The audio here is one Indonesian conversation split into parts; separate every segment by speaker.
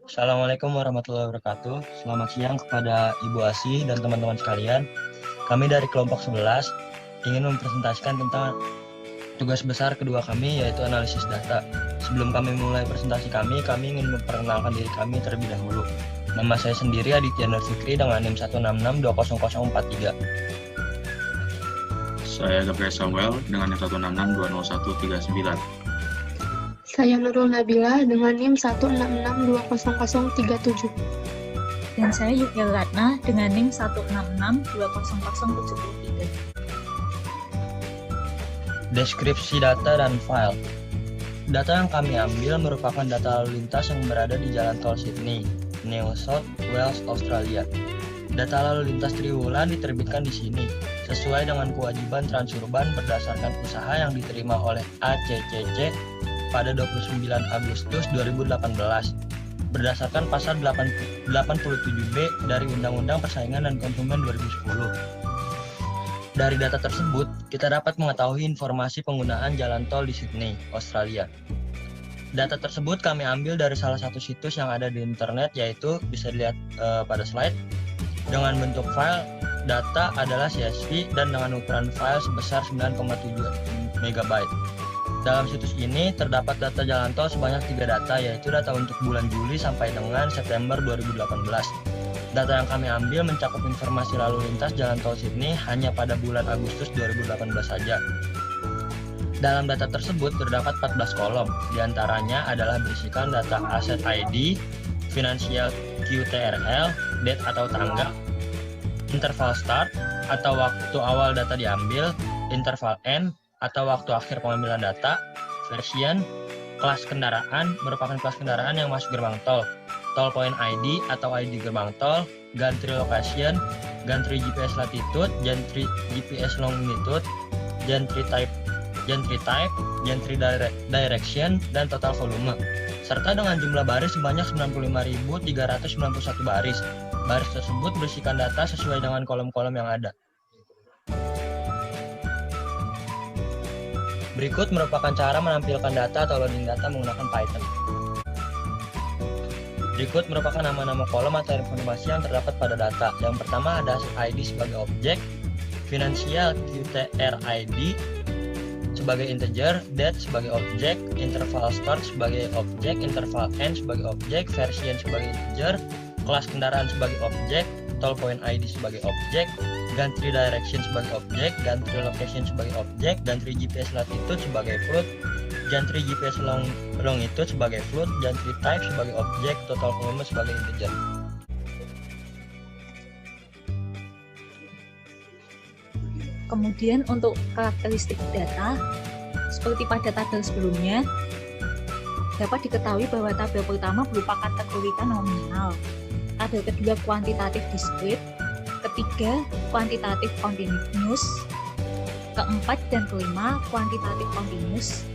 Speaker 1: Assalamualaikum warahmatullahi wabarakatuh. Selamat siang kepada Ibu Asih dan teman-teman sekalian. Kami dari kelompok 11 ingin mempresentasikan tentang tugas besar kedua kami, yaitu analisis data. Sebelum kami mulai presentasi kami ingin memperkenalkan diri kami terlebih dahulu. Nama saya sendiri Aditya Nur Fikri dengan NIM 166200043.
Speaker 2: Saya Gabriel Samuel dengan NIM 166200139.
Speaker 3: Saya Nurul Nabila dengan NIM 166200037.
Speaker 4: Dan saya Yulia Ratna dengan NIM 166200073.
Speaker 1: Deskripsi data dan file. Data yang kami ambil merupakan data lalu lintas yang berada di Jalan Tol Sydney, New South Wales, Australia. Data lalu lintas triwulan diterbitkan di sini, sesuai dengan kewajiban Transurban berdasarkan usaha yang diterima oleh ACCC pada 29 Agustus 2018, berdasarkan pasal 87B dari Undang-Undang Persaingan dan Konsumen 2010. Dari data tersebut, kita dapat mengetahui informasi penggunaan jalan tol di Sydney, Australia. Data tersebut kami ambil dari salah satu situs yang ada di internet, yaitu bisa dilihat pada slide. Dengan bentuk file, data adalah CSV dan dengan ukuran file sebesar 9,7 MB. Dalam situs ini terdapat data jalan tol sebanyak 3 data, yaitu data untuk bulan Juli sampai dengan September 2018. Data yang kami ambil mencakup informasi lalu lintas jalan tol Sydney hanya pada bulan Agustus 2018 saja. Dalam data tersebut terdapat 14 kolom, diantaranya adalah berisikan data aset ID, finansial QTRL, date atau tanggal, interval start atau waktu awal data diambil, interval end atau waktu akhir pengambilan data, version, kelas kendaraan merupakan kelas kendaraan yang masuk gerbang tol, toll point ID atau ID gerbang tol, gantry location, gantry GPS latitude, gantry GPS longitude, gantry type, gantry direction, dan total volume, serta dengan jumlah baris sebanyak 95.391 baris. Baris tersebut berisikan data sesuai dengan kolom-kolom yang ada. Berikut merupakan cara menampilkan data atau loading data menggunakan Python. Berikut merupakan nama-nama kolom atau informasi yang terdapat pada data. Yang pertama ada ID sebagai objek, finansial QTR ID sebagai integer, date sebagai objek, interval start sebagai objek, interval end sebagai objek, version sebagai integer, kelas kendaraan sebagai objek, toll point ID sebagai objek, gantry direction sebagai objek, gantry location sebagai objek, gantry GPS latitude sebagai float, gantry GPS longitude sebagai float, gantry type sebagai objek, total volume sebagai integer.
Speaker 4: Kemudian untuk karakteristik data, seperti pada tabel sebelumnya, dapat diketahui bahwa tabel pertama berupa kategori nominal, tabel kedua kuantitatif discrete, ketiga kuantitatif continuous, keempat dan kelima kuantitatif continuous,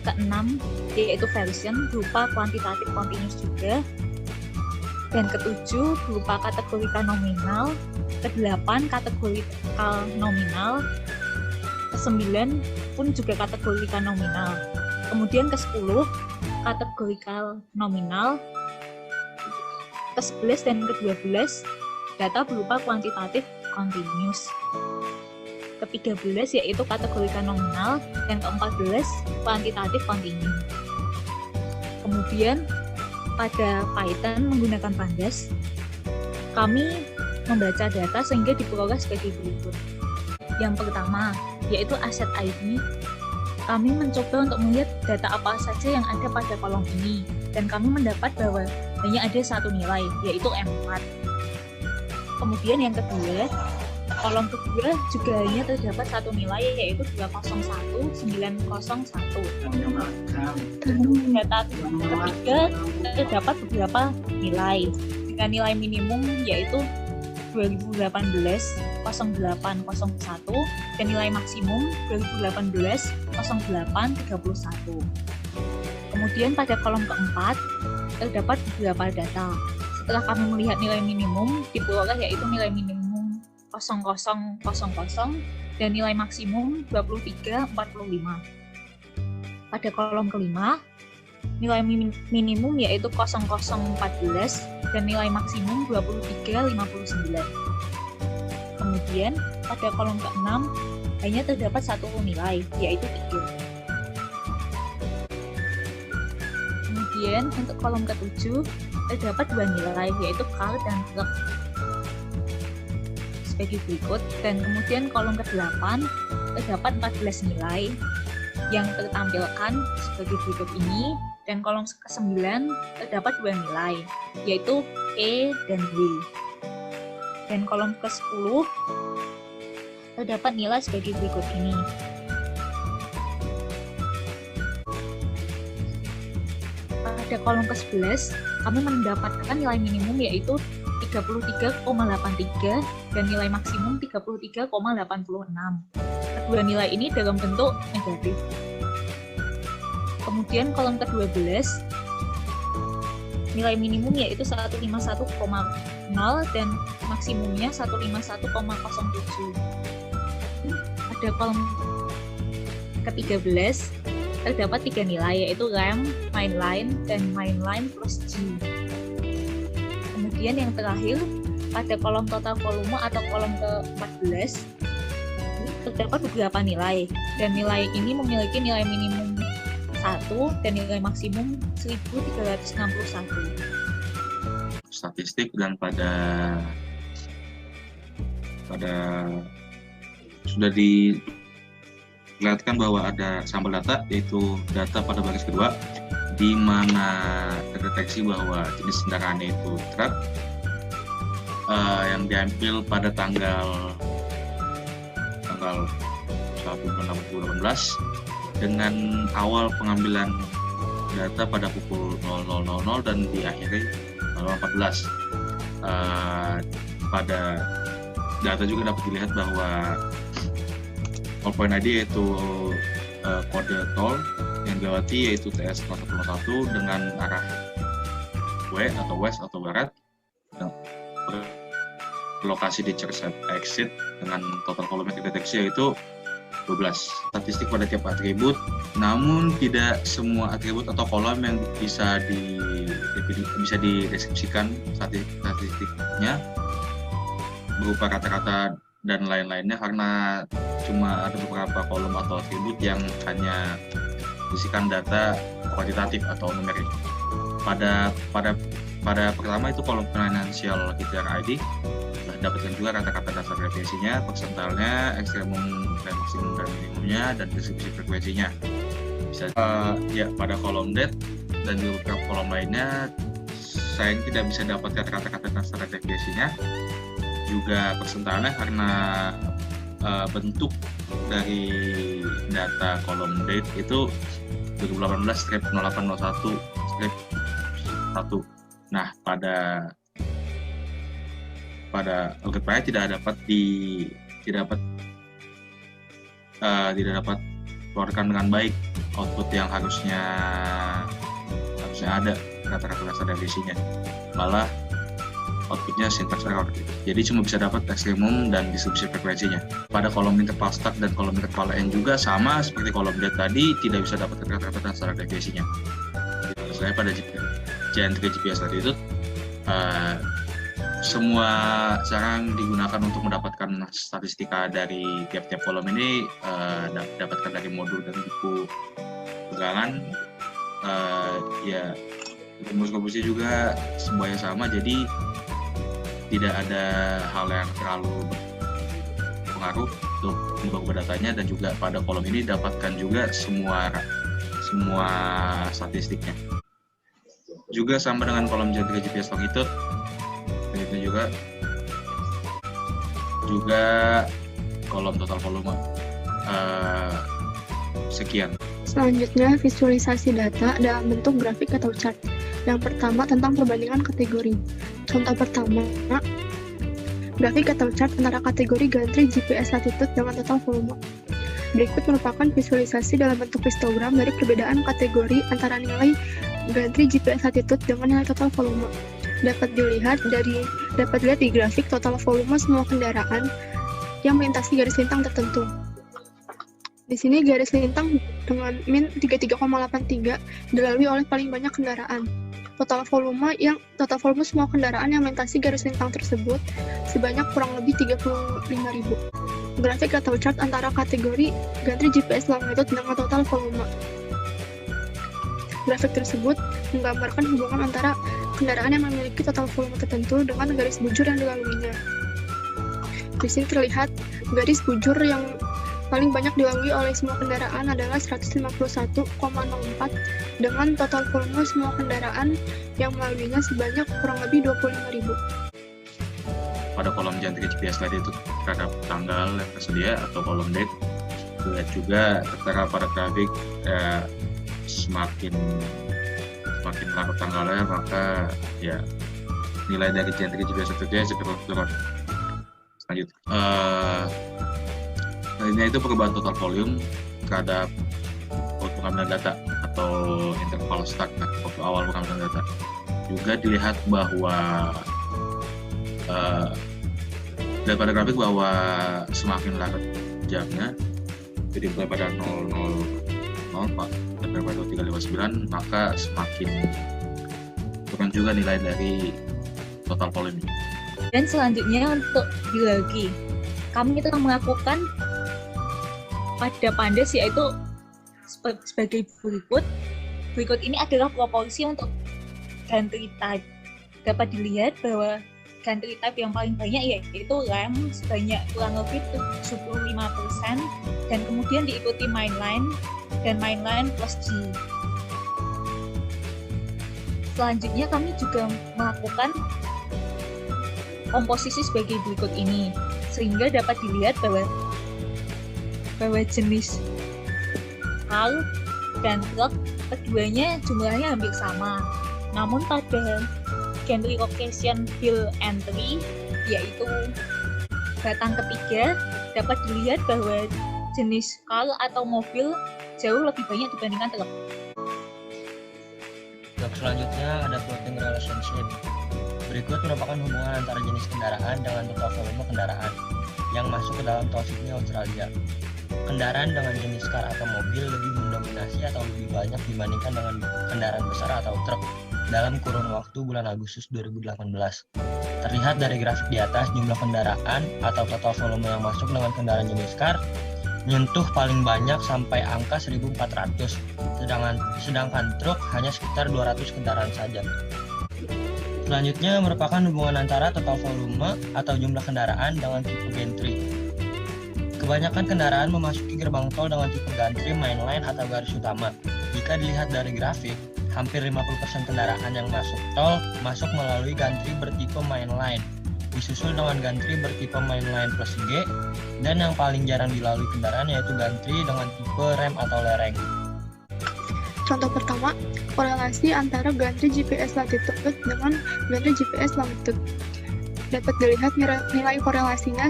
Speaker 4: keenam yaitu version berupa kuantitatif continuous juga, dan ketujuh berupa kategori nominal, kedelapan kategori nominal, kesembilan pun juga kategori nominal, kemudian ke-10 kategori nominal, ke-11 dan ke-12 data berupa kuantitatif continuous, ke-13 yaitu kategori nominal, dan ke-14 kuantitatif continue. Kemudian pada Python menggunakan Pandas, kami membaca data sehingga diperoleh sebagai berikut. Yang pertama yaitu aset ID. Kami mencoba untuk melihat data apa saja yang ada pada kolom ini, dan kami mendapat bahwa hanya ada satu nilai, yaitu M4. Kemudian yang kedua, kolom kedua juga hanya terdapat satu nilai, yaitu 201901. Data ketiga terdapat beberapa nilai, dengan nilai minimum yaitu 2018-0801 dan nilai maksimum 2018-0831. Kemudian pada kolom keempat terdapat beberapa data. Setelah kami melihat nilai minimum diperoleh yaitu nilai minimum 0000 dan nilai maksimum 2345. Pada kolom kelima nilai minimum yaitu 0014 dan nilai maksimum 2359. Kemudian pada kolom ke-6 hanya terdapat satu nilai, yaitu 3. Kemudian untuk kolom ke-7 terdapat 2 nilai, yaitu car dan truck sebagai berikut. Dan kemudian kolom ke-8 terdapat 14 nilai yang tertampilkan sebagai berikut ini. Dan kolom ke-9 terdapat 2 nilai, yaitu E dan W. Dan kolom ke-10 terdapat nilai sebagai berikut ini. Pada kolom ke-11, kami mendapatkan nilai minimum yaitu 33,83 dan nilai maksimum 33,86. Kedua nilai ini dalam bentuk negatif. Kemudian kolom ke-12, nilai minimum yaitu 151,0 dan maksimumnya 151,07. Pada kolom ke-13 terdapat 3 nilai yaitu lamp, mainline, dan mainline plus G. Kemudian yang terakhir pada kolom total volume atau kolom ke-14 terdapat beberapa nilai dan nilai ini memiliki nilai minimum 1 dan nilai maksimum 1361.
Speaker 2: Statistik dan pada sudah dilihatkan bahwa ada sampel data, yaitu data pada baris kedua, di mana terdeteksi bahwa jenis kendaraannya itu truk yang diambil pada tanggal 1 2018 dengan awal pengambilan data pada pukul 00.00 dan diakhiri 14. Pada data juga dapat dilihat bahwa toll point ID yaitu kode tol yang dilewati yaitu TS 111 dengan arah W atau west atau barat, lokasi di Church Exit dengan total volume yang dideteksi yaitu 12. Statistik pada tiap atribut, namun tidak semua atribut atau kolom yang bisa dideskripsikan statistiknya berupa kata-kata dan lain-lainnya, karena cuma ada beberapa kolom atau atribut yang hanya berisikan data kuantitatif atau numerik. Pada pertama itu kolom financial KTR ID, dapatkan juga kata-kata dasar referensinya, persentalnya, ekstremum dan maksimum dan minimumnya, dan deskripsi frekuensinya. Bisa pada kolom date dan di beberapa kolom lainnya saya tidak bisa dapatkan kata-kata dasar referensinya, juga persentalnya karena bentuk dari data kolom date itu 2018/0801/1. Nah, pada algoritmanya tidak dapat keluarkan dengan baik output yang harusnya ada kata-kata dasar definisinya, malah outputnya syntax error gitu. Jadi cuma bisa dapat ekstremum dan distribusi frekuensinya. Pada kolom interval start dan kolom interval end juga sama seperti kolom date tadi, tidak bisa dapat kata-kata dasar definisinya. Saya pada Gen 3 GPS tadi itu semua cara yang digunakan untuk mendapatkan statistika dari tiap-tiap kolom ini dapatkan dari modul dan buku pegangan. Rumus komposisi juga semuanya sama, jadi tidak ada hal yang terlalu berpengaruh untuk mengubah datanya. Dan juga pada kolom ini dapatkan juga semua statistiknya. Juga sama dengan kolom Gen 3 GPS longitude, itu juga kolom total volume sekian.
Speaker 3: Selanjutnya, visualisasi data dalam bentuk grafik atau chart. Yang pertama, tentang perbandingan kategori. Contoh pertama, grafik atau chart antara kategori gantry GPS latitude dengan total volume. Berikut merupakan visualisasi dalam bentuk histogram dari perbedaan kategori antara nilai gantry GPS latitude dengan nilai total volume. Dapat dilihat di grafik total volume semua kendaraan yang melintasi garis lintang tertentu. Di sini garis lintang dengan min 33,83 dilalui oleh paling banyak kendaraan. Total volume semua kendaraan yang melintasi garis lintang tersebut sebanyak kurang lebih 35.000. Grafik atau chart antara kategori gantri GPS long method dengan total volume. Grafik tersebut menggambarkan hubungan antara kendaraan yang memiliki total volume tertentu dengan garis bujur yang dilaluinya. Di sini terlihat garis bujur yang paling banyak dilalui oleh semua kendaraan adalah 151,04 dengan total volume semua kendaraan yang melaluinya sebanyak kurang lebih 25.000.
Speaker 2: Pada kolom gantry GPS tadi itu terhadap tanggal yang tersedia atau kolom date, lihat juga tertera pada grafik semakin larut tanggalnya, maka ya nilai dari gantry GPS tersedia cenderung turun. Lanjut, lainnya itu perubahan total volume terhadap pengambilan data atau interval start waktu awal pengambilan data. Juga dilihat bahwa daripada grafik bahwa semakin larut jamnya, jadi mulai pada 0004 dan pada 2359, maka semakin turun juga nilai dari total volume.
Speaker 4: Dan selanjutnya untuk dilagi, kami telah melakukan pada pandas yaitu sebagai berikut. Berikut ini adalah proporsi untuk gantry type. Dapat dilihat bahwa gantry type yang paling banyak yaitu rem sebanyak kurang lebih 75%, dan kemudian diikuti mainline dan mainline plus G. Selanjutnya kami juga melakukan komposisi sebagai berikut ini, sehingga dapat dilihat bahwa jenis car dan truk keduanya jumlahnya hampir sama. Namun pada gantry location field entry, yaitu batang ketiga, dapat dilihat bahwa jenis car atau mobil jauh lebih banyak dibandingkan truk.
Speaker 1: Blok selanjutnya ada plotting relationship. Berikut merupakan hubungan antara jenis kendaraan dengan total volume kendaraan yang masuk ke dalam tol Sydney, Australia. Kendaraan dengan jenis car atau mobil lebih mendominasi atau lebih banyak dibandingkan dengan kendaraan besar atau truk dalam kurun waktu bulan Agustus 2018. Terlihat dari grafik di atas, jumlah kendaraan atau total volume yang masuk dengan kendaraan jenis car menyentuh paling banyak sampai angka 1.400, sedangkan truk hanya sekitar 200 kendaraan saja. Selanjutnya merupakan hubungan antara total volume atau jumlah kendaraan dengan tipe gantry. Kebanyakan kendaraan memasuki gerbang tol dengan tipe gantry mainline atau garis utama. Jika dilihat dari grafik, hampir 50% kendaraan yang masuk tol masuk melalui gantry bertipe mainline, disusul dengan gantry bertipe mainline plus G, dan yang paling jarang dilalui kendaraan yaitu gantry dengan tipe rem atau lereng.
Speaker 3: Contoh pertama, korelasi antara gantry GPS latitude dengan gantry GPS longitude. Dapat dilihat nilai korelasinya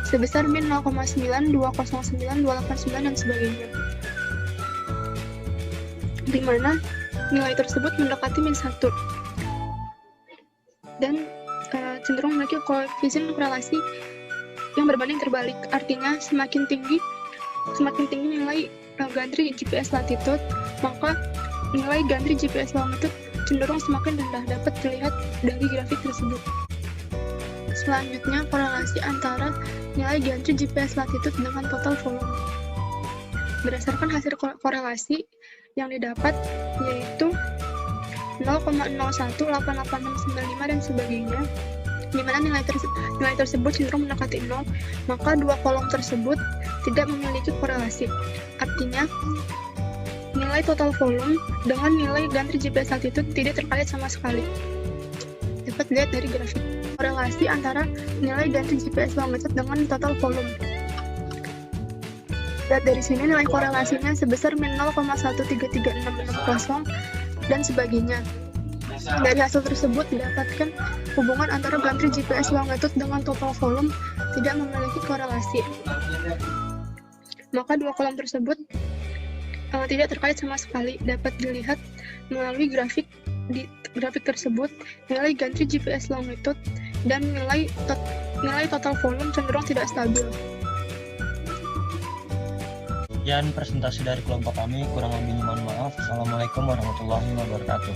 Speaker 3: sebesar min 0,9, 209, 289, dan sebagainya. Di mana nilai tersebut mendekati min 1. Dan cenderung memiliki koefisien korelasi yang berbanding terbalik. Artinya semakin tinggi nilai gantry GPS latitude, maka nilai gantry GPS longitude cenderung semakin rendah, dapat dilihat dari grafik tersebut. Selanjutnya, korelasi antara nilai gantry GPS latitude dengan total volume. Berdasarkan hasil korelasi yang didapat, yaitu 0,018895 dan sebagainya, di mana nilai tersebut cenderung mendekati 0, maka dua kolom tersebut tidak memiliki korelasi. Artinya, nilai total volume dengan nilai gantry GPS latitude tidak terkait sama sekali. Dapat dilihat dari grafik korelasi antara nilai gantry GPS longitude dengan total volume. Lihat dari sini nilai korelasinya sebesar min 0,133660 dan sebagainya. Dari hasil tersebut didapatkan hubungan antara gantry GPS longitude dengan total volume tidak memiliki korelasi. Maka dua kolom tersebut tidak terkait sama sekali. Dapat dilihat melalui grafik tersebut, nilai gantry GPS longitude dan nilai total volume cenderung tidak stabil.
Speaker 1: Sekian presentasi dari kelompok kami, kurang lebihnya mohon maaf. Assalamualaikum warahmatullahi wabarakatuh.